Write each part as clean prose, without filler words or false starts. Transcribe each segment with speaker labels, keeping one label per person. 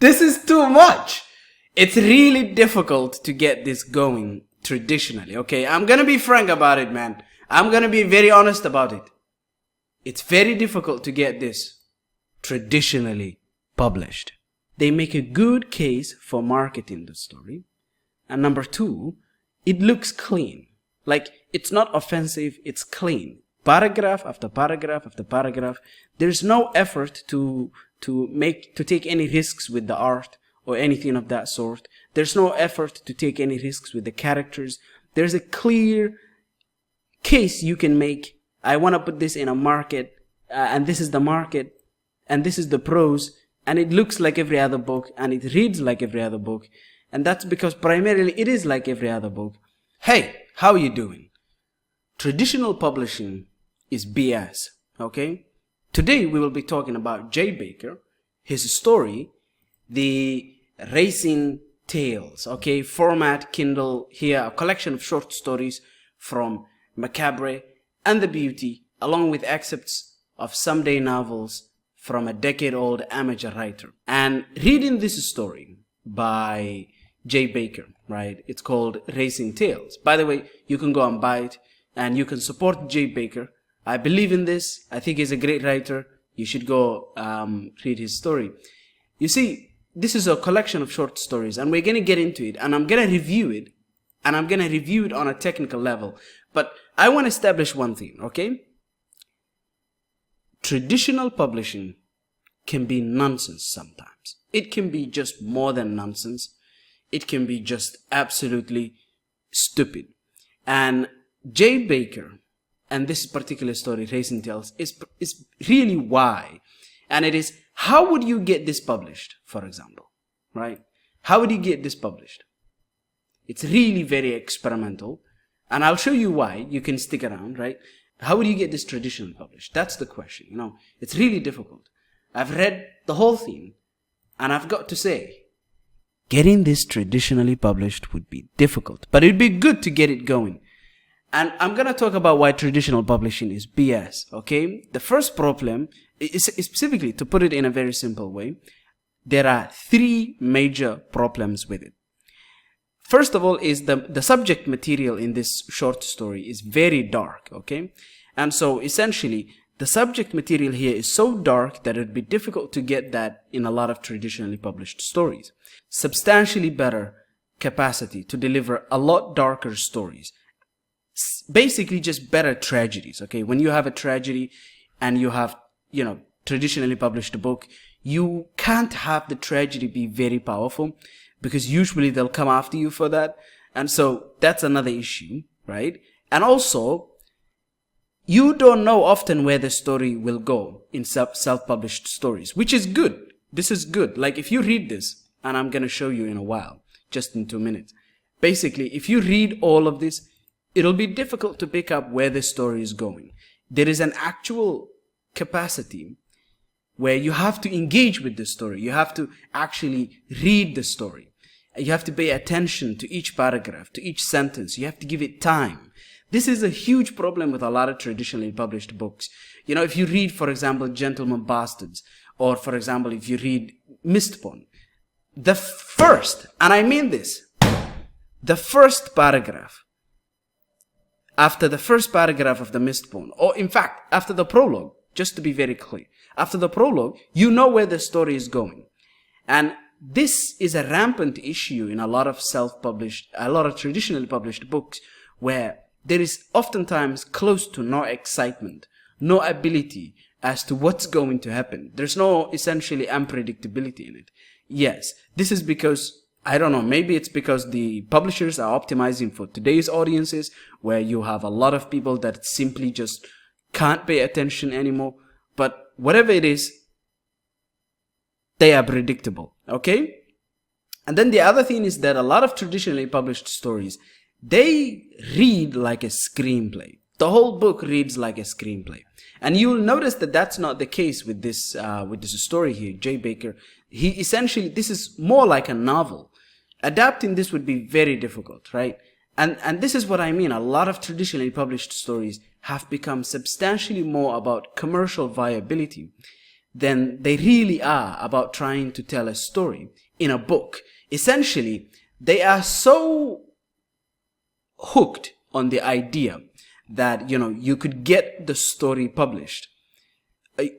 Speaker 1: This is too much. It's really difficult to get this going traditionally, okay? I'm gonna be frank about it, man. I'm gonna be very honest about it. It's very difficult to get this traditionally published. They make a good case for marketing the story. And number two, it looks clean. Like, it's not offensive, it's clean. Paragraph after paragraph after paragraph. There's no effort to take any risks with the art or anything of that sort. There's no effort to take any risks with the characters. There's a clear case you can make. I want to put this in a market, and this is the market, and this is the prose, and it looks like every other book, and it reads like every other book. And that's because primarily it is like every other book. Hey, how are you doing? Traditional publishing is BS, okay? Today we will be talking about Jay Baker, his story, the Racing Tales, okay? Format, Kindle, here, a collection of short stories from Macabre and the Beauty, along with excerpts of someday novels from a decade-old amateur writer. And reading this story by Jay Baker, right? It's called Racing Tales. By the way, you can go and buy it, and you can support Jay Baker. I believe in this. I think he's a great writer. You should go read his story. You see, this is a collection of short stories, and we're going to get into it, and I'm going to review it, and I'm going to review it on a technical level. But I want to establish one thing, okay? Traditional publishing can be nonsense sometimes. It can be just more than nonsense. It can be just absolutely stupid. And Jay Baker, and this particular story, Racing Tales, is really why. And it is, how would you get this published, for example, right? How would you get this published? It's really very experimental. And I'll show you why. You can stick around, right? How would you get this traditionally published? That's the question, you know. It's really difficult. I've read the whole thing, and I've got to say, getting this traditionally published would be difficult, but it'd be good to get it going. And I'm going to talk about why traditional publishing is BS, okay? The first problem is specifically, to put it in a very simple way, there are three major problems with it. First of all is the subject material in this short story is very dark, okay? And so essentially, the subject material here is so dark that it'd be difficult to get that in a lot of traditionally published stories. Substantially better capacity to deliver a lot darker stories. Basically just better tragedies, okay? When you have a tragedy and you have, you know, traditionally published a book, you can't have the tragedy be very powerful because usually they'll come after you for that. And so that's another issue, right? And also, you don't know often where the story will go in self-published stories, which is good. This is good. Like if you read this, and I'm going to show you in a while, just in 2 minutes. Basically, if you read all of this, it'll be difficult to pick up where the story is going. There is an actual capacity where you have to engage with the story. You have to actually read the story. You have to pay attention to each paragraph, to each sentence. You have to give it time. This is a huge problem with a lot of traditionally published books. You know, if you read, for example, Gentlemen Bastards, or for example, if you read Mistborn, the first, and I mean this, the first paragraph, after the first paragraph of the Mistborn, or in fact, after the prologue, just to be very clear, after the prologue, you know where the story is going. And this is a rampant issue in a lot of traditionally published books, where there is oftentimes close to no excitement, no ability as to what's going to happen. There's no essentially unpredictability in it. Yes, this is because, I don't know, maybe it's because the publishers are optimizing for today's audiences, where you have a lot of people that simply just can't pay attention anymore. But whatever it is, they are predictable, okay? And then the other thing is that a lot of traditionally published stories, they read like a screenplay. The whole book reads like a screenplay. And you'll notice that that's not the case with this story here, Jay Baker. He essentially, this is more like a novel. Adapting this would be very difficult, right? And this is what I mean. A lot of traditionally published stories have become substantially more about commercial viability than they really are about trying to tell a story in a book. Essentially, they are so hooked on the idea that, you could get the story published.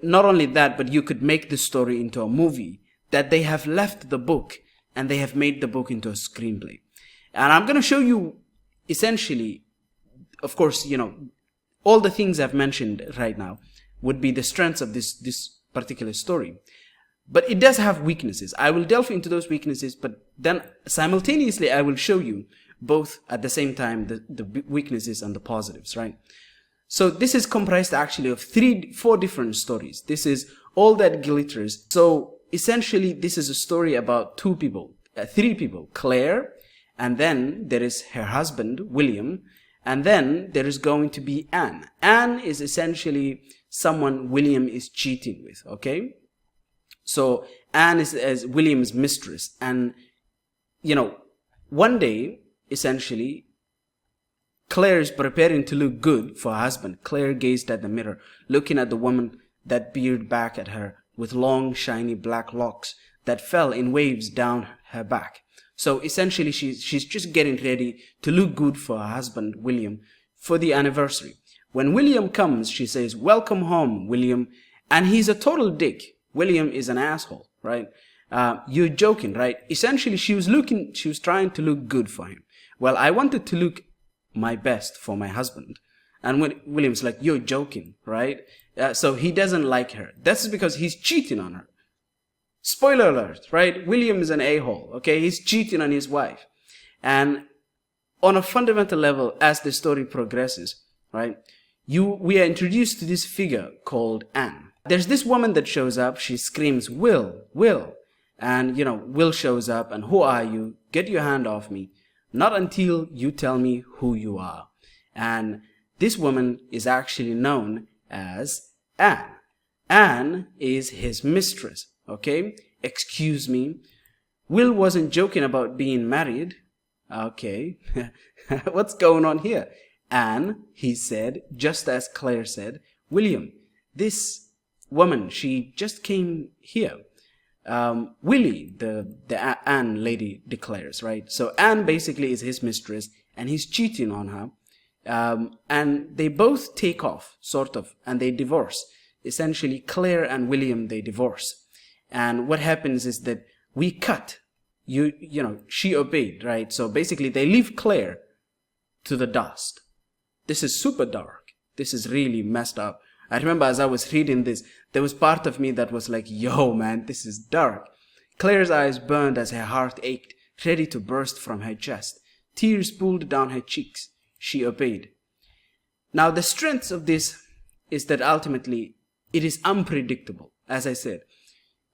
Speaker 1: Not only that, but you could make the story into a movie, that they have left the book and they have made the book into a screenplay. And I'm going to show you essentially, of course, all the things I've mentioned right now would be the strengths of this particular story. But it does have weaknesses. I will delve into those weaknesses, but then simultaneously I will show you both at the same time the weaknesses and the positives, right? So this is comprised actually of 4 different stories. This is All That Glitters. So essentially this is a story about 3 people, Claire, and then there is her husband, William, and then there is going to be Anne. Anne is essentially someone William is cheating with, okay? So Anne is as William's mistress, and one day, essentially, Claire is preparing to look good for her husband. Claire gazed at the mirror, looking at the woman that peered back at her with long, shiny black locks that fell in waves down her back. So essentially, she's just getting ready to look good for her husband, William, for the anniversary. When William comes, she says, "Welcome home, William." And he's a total dick. William is an asshole, right? You're joking, right? Essentially, she was trying to look good for him. Well, I wanted to look my best for my husband. And when William's like, "You're joking, right?" So he doesn't like her. That's because he's cheating on her. Spoiler alert, right? William is an a-hole, okay? He's cheating on his wife. And on a fundamental level, as the story progresses, right, we are introduced to this figure called Anne. There's this woman that shows up. She screams, "Will, Will." And, Will shows up and, "Who are you? Get your hand off me. Not until you tell me who you are." And this woman is actually known as Anne. Anne is his mistress, okay? Excuse me. Will wasn't joking about being married. Okay. What's going on here? Anne, he said, just as Claire said, "William, this woman, she just came here." Willie, the Anne lady declares, right? So Anne basically is his mistress and he's cheating on her. And they both take off, sort of, and they divorce. Essentially, Claire and William, they divorce. And what happens is that we cut. She obeyed, right? So basically, they leave Claire to the dust. This is super dark. This is really messed up. I remember as I was reading this, there was part of me that was like, yo, man, this is dark. Claire's eyes burned as her heart ached, ready to burst from her chest. Tears pooled down her cheeks. She obeyed. Now, the strength of this is that ultimately it is unpredictable. As I said,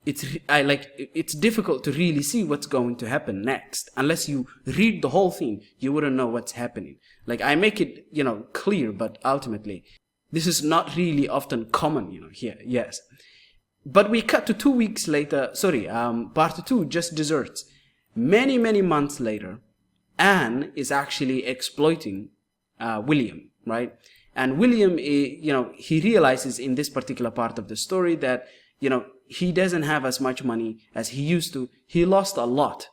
Speaker 1: it's difficult to really see what's going to happen next. Unless you read the whole thing, you wouldn't know what's happening. Like, I make it, clear, but ultimately, this is not really often common, here. Yes. But we cut to 2 weeks later. Part 2, just desserts. Many, many months later, Anne is actually exploiting William, right? And William, he realizes in this particular part of the story that, he doesn't have as much money as he used to. He lost a lot.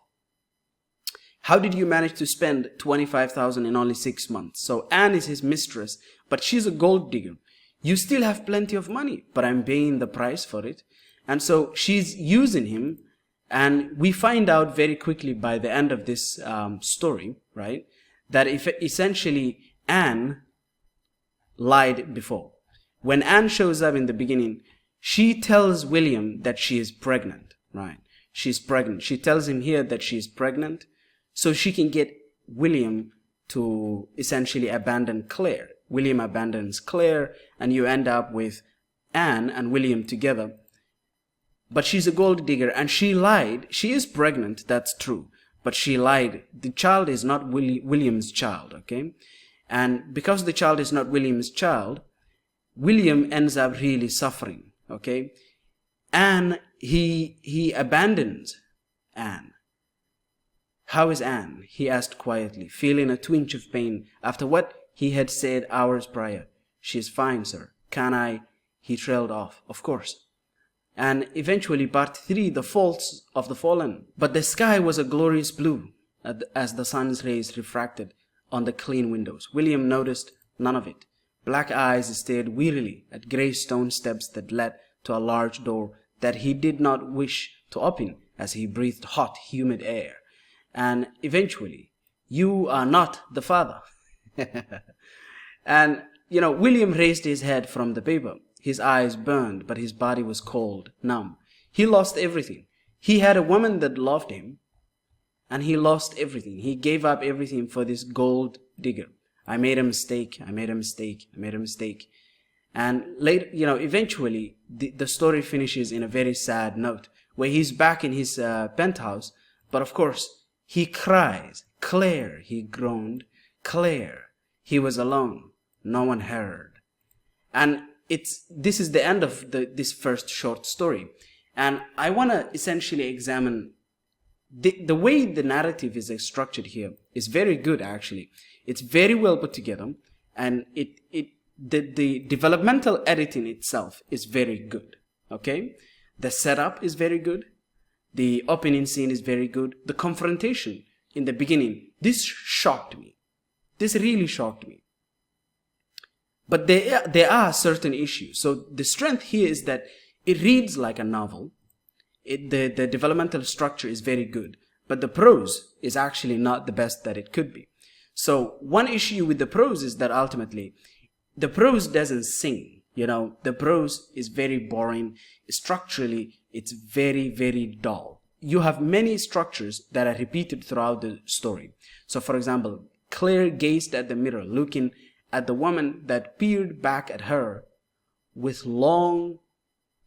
Speaker 1: How did you manage to spend $25,000 in only 6 months? So Anne is his mistress, but she's a gold digger. You still have plenty of money, but I'm paying the price for it. And so she's using him. And we find out very quickly by the end of this story, right, that if essentially Anne lied before. When Anne shows up in the beginning, she tells William that she is pregnant, right? She's pregnant. She tells him here that she's pregnant so she can get William to essentially abandon Claire. William abandons Claire, and you end up with Anne and William together. But she's a gold digger, and she lied. She is pregnant, that's true. But she lied. The child is not William's child, okay? And because the child is not William's child, William ends up really suffering, okay? And he abandons Anne. "How is Anne?" he asked quietly, feeling a twinge of pain after what he had said hours prior. "She's fine, sir. Can I?" He trailed off. "Of course." And eventually part 3, the faults of the fallen. But the sky was a glorious blue as the sun's rays refracted on the clean windows. William noticed none of it. Black eyes stared wearily at grey stone steps that led to a large door that he did not wish to open as he breathed hot, humid air. And eventually, you are not the father. And, William raised his head from the paper. His eyes burned, but his body was cold, numb. He lost everything. He had a woman that loved him, and he lost everything. He gave up everything for this gold digger. I made a mistake. I made a mistake. I made a mistake. And later, eventually, the story finishes in a very sad note, where he's back in his penthouse, but of course, he cries. Claire, he groaned. Claire. He was alone. No one heard. And this is the end of this first short story. And I want to essentially examine the way the narrative is structured here is very good, actually. It's very well put together, and the developmental editing itself is very good. Okay? The setup is very good. The opening scene is very good. The confrontation in the beginning, this shocked me. This really shocked me. But there are certain issues. So the strength here is that it reads like a novel. The developmental structure is very good. But the prose is actually not the best that it could be. So one issue with the prose is that ultimately, the prose doesn't sing. The prose is very boring. Structurally, it's very, very dull. You have many structures that are repeated throughout the story. So for example, Claire gazed at the mirror, looking at the woman that peered back at her with long,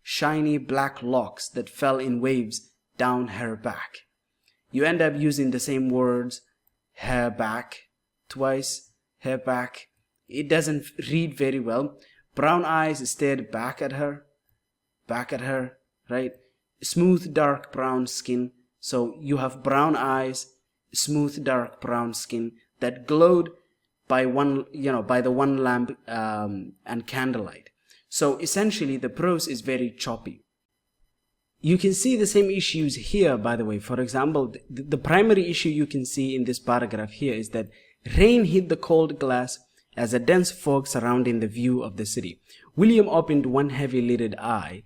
Speaker 1: shiny black locks that fell in waves down her back. You end up using the same words, hair back, twice, hair back. It doesn't read very well. Brown eyes stared back at her, right? Smooth, dark brown skin. So you have brown eyes, smooth, dark brown skin that glowed by the one lamp and candlelight. So essentially, the prose is very choppy. You can see the same issues here, by the way. For example, the primary issue you can see in this paragraph here is that rain hit the cold glass as a dense fog surrounding the view of the city. William opened one heavy-lidded eye,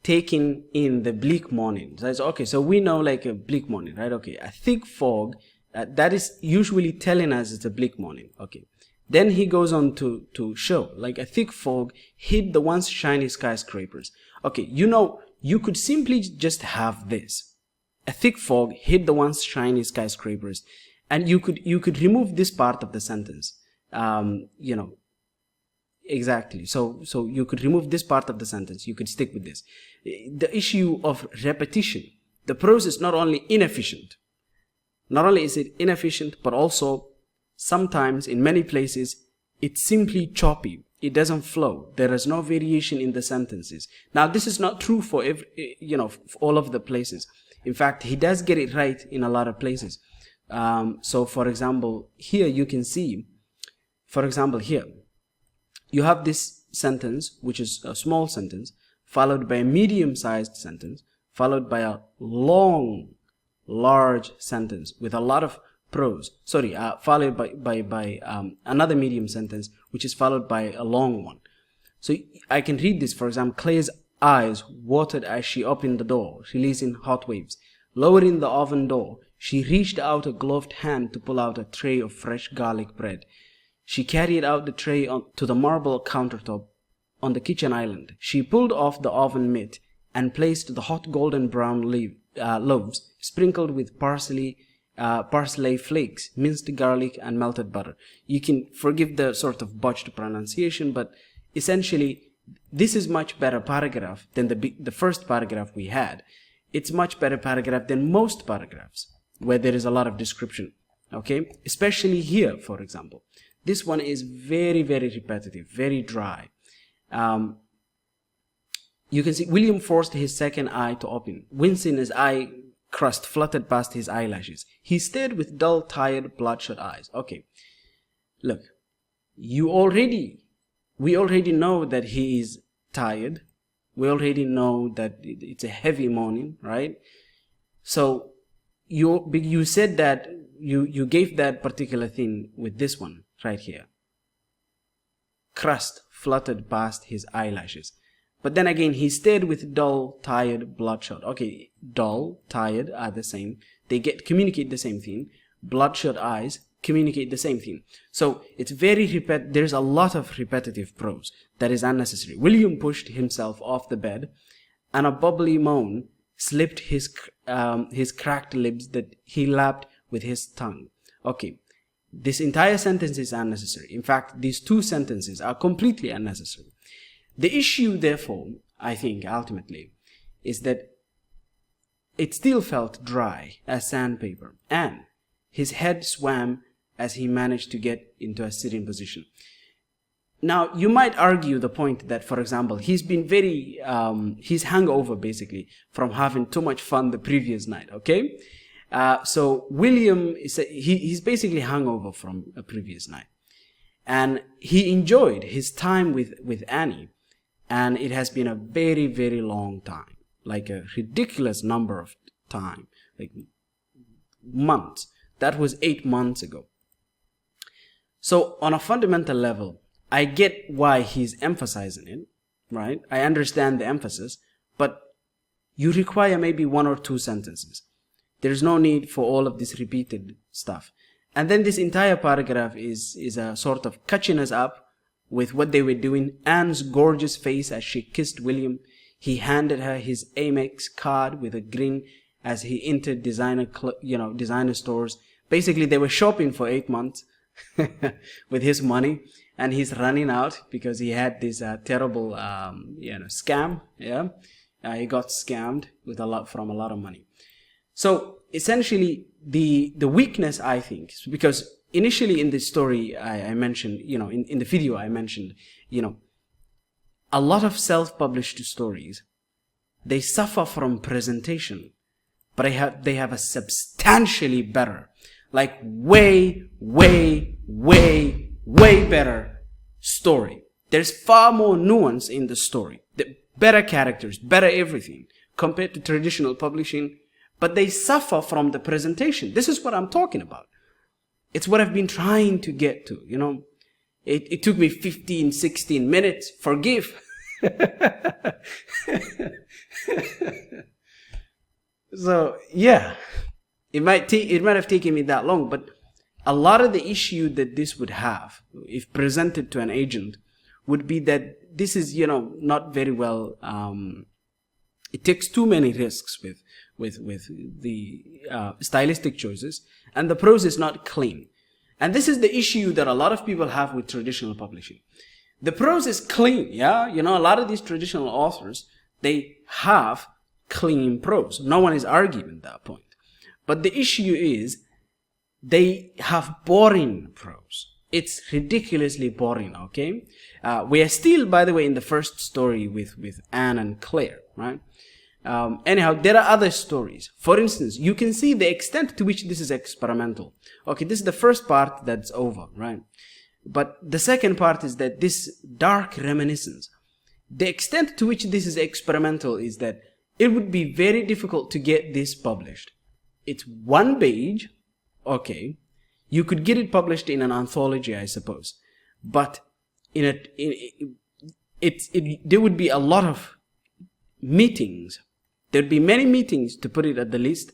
Speaker 1: taking in the bleak morning. So it's okay, so we know like a bleak morning, right? Okay, a thick fog, that is usually telling us it's a bleak morning. Okay. Then he goes on to show like a thick fog hid the once shiny skyscrapers. Okay, you could simply just have this. A thick fog hid the once shiny skyscrapers, and you could remove this part of the sentence. Exactly. So you could remove this part of the sentence. You could stick with this. The issue of repetition. The prose is not only inefficient. Not only is it inefficient, but also sometimes in many places, it's simply choppy. It doesn't flow. There is no variation in the sentences. Now, this is not true for for all of the places. In fact, he does get it right in a lot of places. So for example, here you can see, for example, here, you have this sentence, which is a small sentence, followed by a medium-sized sentence, followed by a long, large sentence with a lot of prose. Followed by another medium sentence, which is followed by a long one. So I can read this, for example, Claire's eyes watered as she opened the door, releasing hot waves. Lowering the oven door, she reached out a gloved hand to pull out a tray of fresh garlic bread. She carried out the tray to the marble countertop on the kitchen island. She pulled off the oven mitt and placed the hot golden brown loaves sprinkled with parsley flakes, minced garlic, and melted butter. You can forgive the sort of botched pronunciation, but essentially, this is much better paragraph than the first paragraph we had. It's much better paragraph than most paragraphs where there is a lot of description. Okay, especially here, for example. This one is very, very repetitive, very dry. You can see William forced his second eye to open. Wincing, his eye crust fluttered past his eyelashes. He stared with dull, tired, bloodshot eyes. Okay, look, we already know that he is tired. We already know that it's a heavy morning, right? So you said that you gave that particular thing with this one right here. Crust fluttered past his eyelashes. But then again, he stared with dull, tired, bloodshot. Okay, dull, tired are the same. They communicate the same thing. Bloodshot eyes communicate the same thing. So it's there's a lot of repetitive prose that is unnecessary. William pushed himself off the bed, and a bubbly moan slipped his cracked lips that he lapped with his tongue. Okay, this entire sentence is unnecessary. In fact, these two sentences are completely unnecessary. The issue, therefore, I think, ultimately, is that it still felt dry as sandpaper, and his head swam as he managed to get into a sitting position. Now, you might argue the point that, for example, he's hangover, basically, from having too much fun the previous night, okay? So William, he's basically hungover from a previous night. And he enjoyed his time with Annie. And it has been a very, very long time. Like a ridiculous number of time. Like months. That was 8 months ago. So on a fundamental level, I get why he's emphasizing it, right? I understand the emphasis, but you require maybe 1 or 2 sentences. There's no need for all of this repeated stuff. And then this entire paragraph is a sort of catching us up with what they were doing. Anne's gorgeous face as she kissed William. He handed her his Amex card with a grin as he entered designer stores. Basically, they were shopping for 8 months with his money, and he's running out because he had this terrible, scam. Yeah, he got scammed from a lot of money. So essentially, the weakness, I think, because initially in this story I mentioned, in the video I mentioned, a lot of self-published stories, they suffer from presentation, but they have a substantially better, like way, way, way, way better story. There's far more nuance in the story, better characters, better everything compared to traditional publishing, but they suffer from the presentation. This is what I'm talking about. It's what I've been trying to get to, It took me 15, 16 minutes. Forgive. So, yeah. It might have taken me that long, but a lot of the issue that this would have, if presented to an agent, would be that this is, not very well, it takes too many risks with the stylistic choices, and the prose is not clean. And this is the issue that a lot of people have with traditional publishing. The prose is clean, yeah? A lot of these traditional authors, they have clean prose. No one is arguing that point. But the issue is, they have boring prose. It's ridiculously boring, okay? We are still, by the way, in the first story with Anne and Claire, right? Anyhow, there are other stories. For instance, you can see the extent to which this is experimental. Okay, this is the first part that's over, right? But the second part is that this dark reminiscence, the extent to which this is experimental is that it would be very difficult to get this published. It's 1 page, okay. You could get it published in an anthology, I suppose. But there would be a lot of meetings. There'd be many meetings, to put it at the least,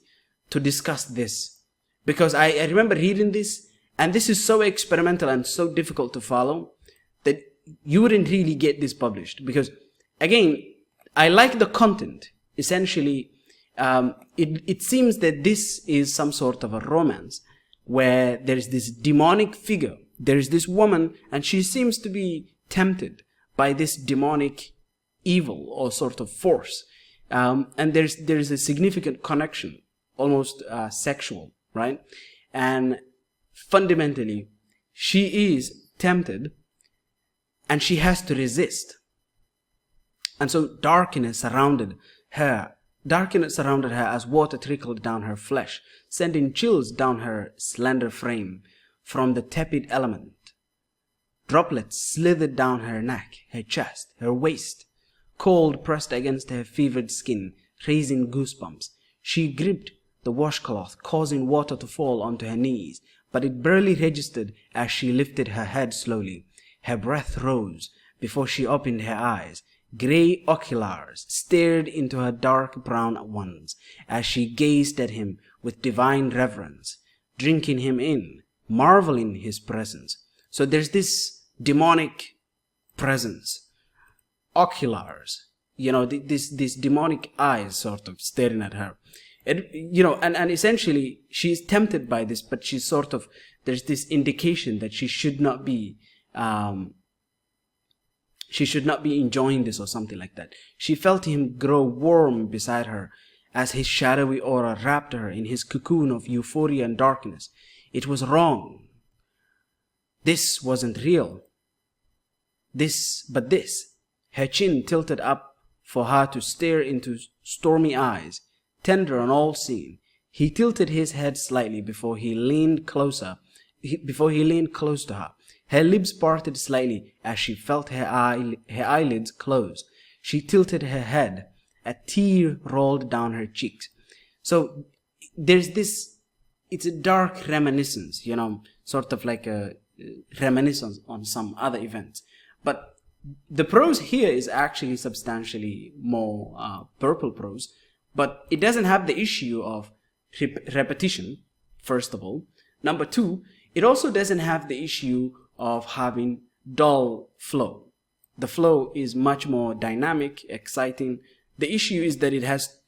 Speaker 1: to discuss this. Because I remember reading this, and this is so experimental and so difficult to follow that you wouldn't really get this published. Because, again, I like the content. Essentially, it seems that this is some sort of a romance where there is this demonic figure. There is this woman, and she seems to be tempted by this demonic evil or sort of force. And there is a significant connection, almost sexual, right? And fundamentally, she is tempted and she has to resist. And so darkness surrounded her as water trickled down her flesh, sending chills down her slender frame from the tepid element. Droplets slithered down her neck, her chest, her waist, cold pressed against her fevered skin, raising goosebumps. She gripped the washcloth, causing water to fall onto her knees, but it barely registered as she lifted her head slowly. Her breath rose before she opened her eyes. Grey oculars stared into her dark brown ones as she gazed at him with divine reverence, drinking him in, marveling his presence. So there's this demonic presence, oculars, these demonic eyes sort of staring at her. And essentially she's tempted by this, but she's sort of, there's this indication that she should not be enjoying this or something like that. She felt him grow warm beside her as his shadowy aura wrapped her in his cocoon of euphoria and darkness. It was wrong. This wasn't real. But her chin tilted up for her to stare into stormy eyes, tender and all-seeing. He tilted his head slightly before he leaned close to her. Her lips parted slightly as she felt her eyelids close. She tilted her head. A tear rolled down her cheeks. So there's this, it's a dark reminiscence, sort of like a reminiscence on some other events. But the prose here is actually substantially more purple prose, but it doesn't have the issue of repetition, first of all. Number two, it also doesn't have the issue of having dull flow. The flow is much more dynamic, exciting. The issue is that it has,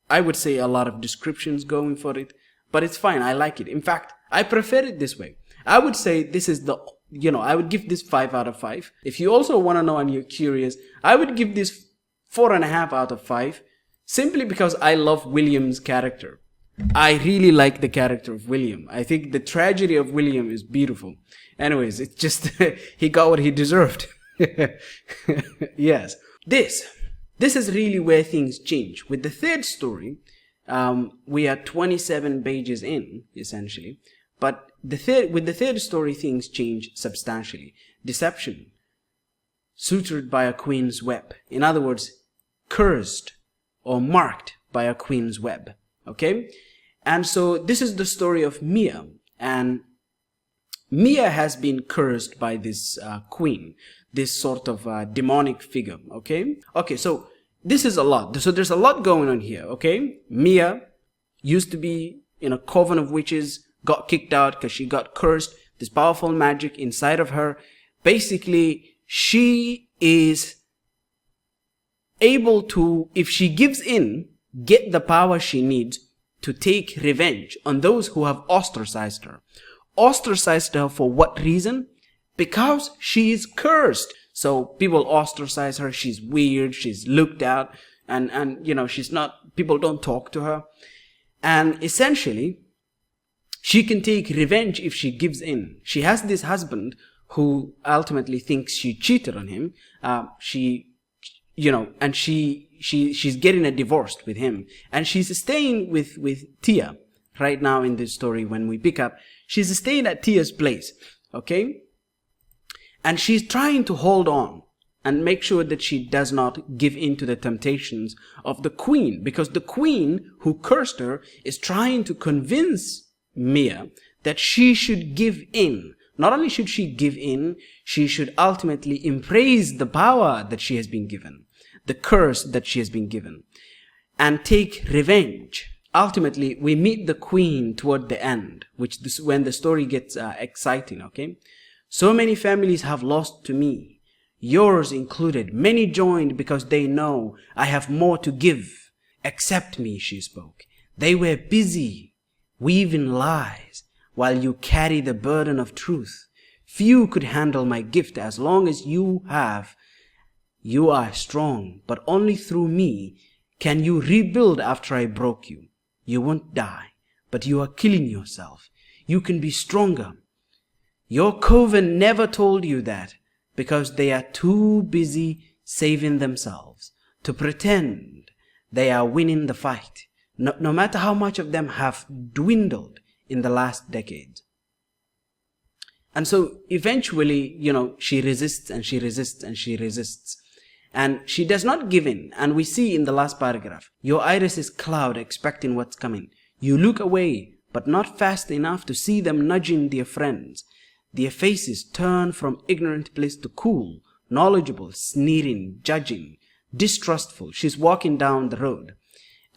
Speaker 1: I would say, a lot of descriptions going for it, but it's fine. I like it. In fact, I prefer it this way. I would say this is I would give this 5 out of 5. If you also want to know and you're curious, I would give this 4.5 out of 5, simply because I love William's character. I really like the character of William. I think the tragedy of William is beautiful. Anyways, it's just, he got what he deserved. Yes. This is really where things change. With the third story, we are 27 pages in, essentially. But with the third story, things change substantially. Deception, sutured by a queen's web. In other words, cursed or marked by a queen's web. Okay? And so this is the story of Mia. And Mia has been cursed by this queen, this sort of demonic figure. Okay? Okay, so this is a lot. So there's a lot going on here. Okay? Mia used to be in a coven of witches, got kicked out because she got cursed. This powerful magic inside of her. Basically, she is able to, if she gives in, get the power she needs to take revenge on those who have ostracized her. Ostracized her for what reason? Because she is cursed. So people ostracize her. She's weird. She's looked at. And she's not, people don't talk to her. And essentially, she can take revenge if she gives in. She has this husband who ultimately thinks she cheated on him. She's getting a divorce with him. And she's staying with Tia right now in this story. When we pick up, she's staying at Tia's place. Okay? And she's trying to hold on and make sure that she does not give in to the temptations of the queen. Because the queen who cursed her is trying to convince Mia that she should give in. Not only should she give in, she should ultimately embrace the power that she has been given, the curse that she has been given, and take revenge. Ultimately, we meet the queen toward the end, when the story gets exciting, okay? So many families have lost to me, yours included. Many joined because they know I have more to give. Accept me, she spoke. They were busy weaving lies while you carry the burden of truth. Few could handle my gift as long as you have. You are strong, but only through me can you rebuild after I broke you. You won't die, but you are killing yourself. You can be stronger. Your coven never told you that because they are too busy saving themselves to pretend they are winning the fight. No matter how much of them have dwindled in the last decade. And so eventually, she resists and she resists and she resists. And she does not give in. And we see in the last paragraph, your iris is cloud expecting what's coming. You look away, but not fast enough to see them nudging their friends. Their faces turn from ignorant bliss to cool, knowledgeable, sneering, judging, distrustful. She's walking down the road.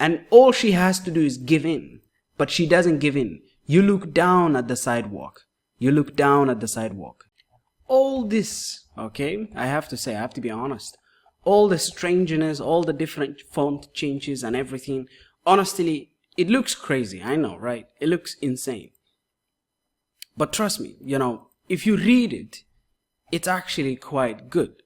Speaker 1: And all she has to do is give in. But she doesn't give in. You look down at the sidewalk. You look down at the sidewalk. All this, okay, I have to say, I have to be honest. All the strangeness, all the different font changes and everything. Honestly, it looks crazy. I know, right? It looks insane. But trust me, if you read it, it's actually quite good.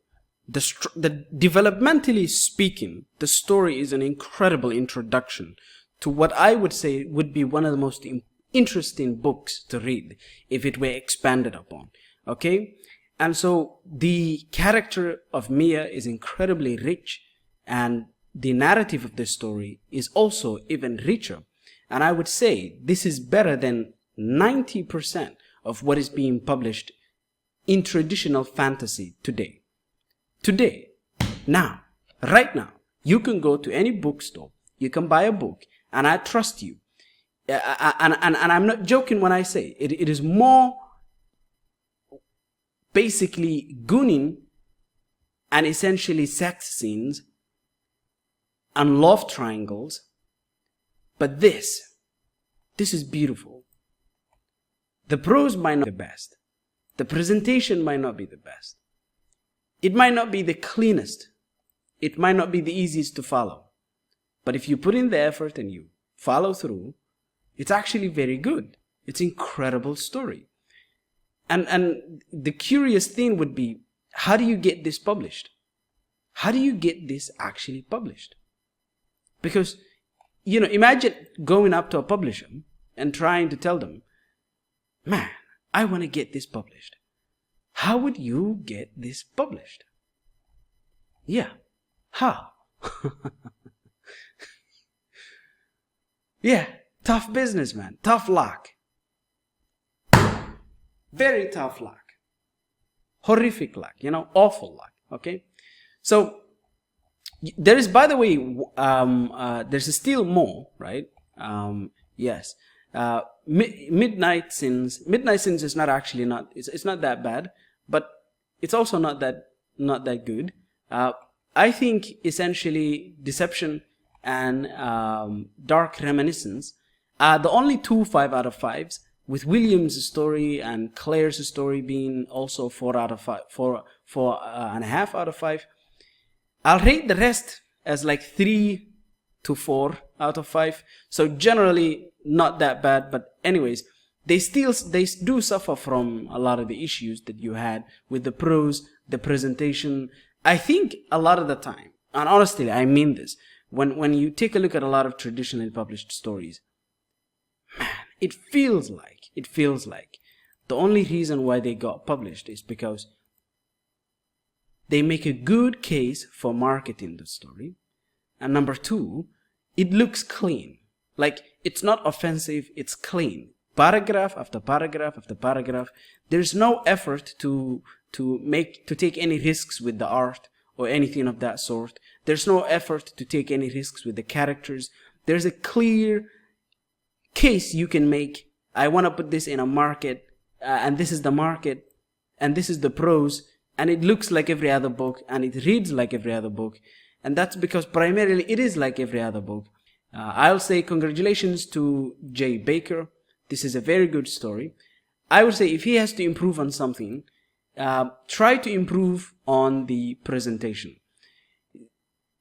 Speaker 1: The developmentally speaking, the story is an incredible introduction to what I would say would be one of the most interesting books to read if it were expanded upon. Okay? And so the character of Mia is incredibly rich, and the narrative of this story is also even richer. And I would say this is better than 90% of what is being published in traditional fantasy today. Today, now, right now, you can go to any bookstore, you can buy a book, and I trust you. And I'm not joking when I say it is more basically gooning and essentially sex scenes and love triangles. But this is beautiful. The prose might not be the best. The presentation might not be the best. It might not be the cleanest. It might not be the easiest to follow. But if you put in the effort and you follow through, it's actually very good. It's an incredible story. And the curious thing would be, how do you get this published? How do you get this actually published? Because, imagine going up to a publisher and trying to tell them, man, I want to get this published. How would you get this published? Yeah. How? Yeah. Tough business, man. Tough luck. Very tough luck. Horrific luck. Awful luck. Okay? So, there is, by the way, there's still more, right? Yes. Midnight Sins. Midnight Sins is not actually it's not that bad, but it's also not that good. I think essentially Deception and Dark Reminiscence are the only 2 5 out of 5s, with William's story and Claire's story being also 4 out of 5, 4.5 out of 5. I'll rate the rest as like 3 to 4 out of 5. So generally not that bad, but anyways, they do suffer from a lot of the issues that you had with the prose, the presentation. I think a lot of the time, and honestly, I mean this, when you take a look at a lot of traditionally published stories, man, it feels like the only reason why they got published is because they make a good case for marketing the story. And number 2, it looks clean. Like, it's not offensive, it's clean. Paragraph after paragraph after paragraph. There's no effort to take any risks with the art or anything of that sort. There's no effort to take any risks with the characters. There's a clear case you can make. I want to put this in a market, and this is the market, and this is the prose, and it looks like every other book, and it reads like every other book. And that's because primarily it is like every other book. I'll say congratulations to Jay Baker. This is a very good story. I would say if he has to improve on something, try to improve on the presentation.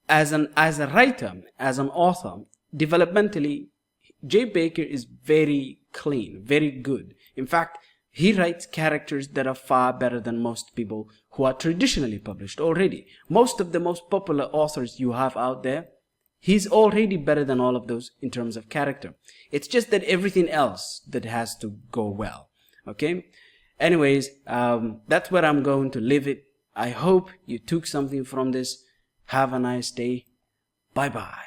Speaker 1: As a writer, as an author, developmentally, Jay Baker is very clean, very good. In fact, he writes characters that are far better than most people who are traditionally published already. Most of the most popular authors you have out there, he's already better than all of those in terms of character. It's just that everything else that has to go well. Okay? Anyways, that's where I'm going to leave it. I hope you took something from this. Have a nice day. Bye-bye.